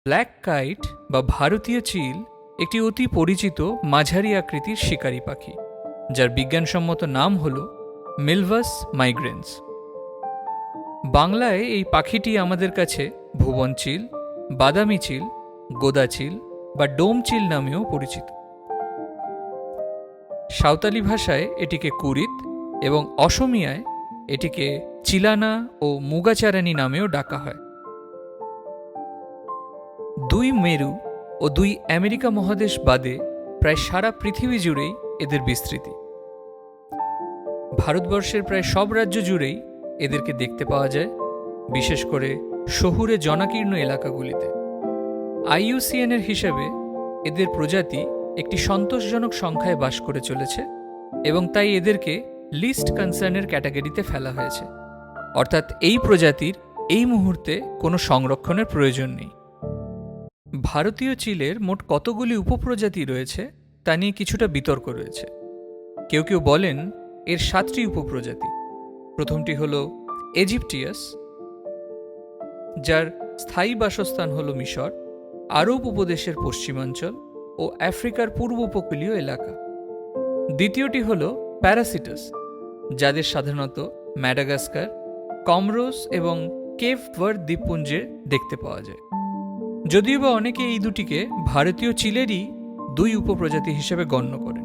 Black kite বা ভারতীয় চিল একটি অতি পরিচিত মাঝারি আকৃতির শিকারী পাখি, যার বিজ্ঞানসম্মত নাম হল মিলভাস মাইগ্রেন্স। বাংলায় এই পাখিটি আমাদের কাছে ভুবন চিল, বাদামি চিল, গোদা চিল বা ডোম চিল নামেও পরিচিত। সাঁওতালি ভাষায় এটিকে কুরিত এবং অসমীয়ায় এটিকে চিলানা ও মুগাচারানি নামেও ডাকা হয়। দুই মেরু ও দুই আমেরিকা মহাদেশ বাদে প্রায় সারা পৃথিবী জুড়েই এদের বিস্তৃতি। ভারতবর্ষের প্রায় সব রাজ্য জুড়েই এদেরকে দেখতে পাওয়া যায়, বিশেষ করে শহুরে জনাকীর্ণ এলাকাগুলিতে। IUCN এর হিসেবে এদের প্রজাতি একটি সন্তোষজনক সংখ্যায় বাস করে চলেছে এবং তাই এদেরকে লিস্ট কনসার্নের ক্যাটাগরিতে ফেলা হয়েছে, অর্থাৎ এই প্রজাতির এই মুহূর্তে কোনো সংরক্ষণের প্রয়োজন নেই। ভারতীয় চিলের মোট কতগুলি উপপ্রজাতি রয়েছে তা নিয়ে কিছুটা বিতর্ক রয়েছে। কেউ কেউ বলেন এর 7টি উপপ্রজাতি। প্রথমটি হল ইজিপ্টিয়াস, যার স্থায়ী বাসস্থান হল মিশর, আরব উপদেশের পশ্চিমাঞ্চল ও আফ্রিকার পূর্ব উপকূলীয় এলাকা। দ্বিতীয়টি হল প্যারাসিটাস, যাদের সাধারণত ম্যাডাগাস্কার, কমরোস এবং কেপ ভার্দ দ্বীপপুঞ্জে দেখতে পাওয়া যায়। যদিও বা অনেকে এই দুটিকে ভারতীয় চিলেরই দুই উপপ্রজাতি হিসেবে গণ্য করে।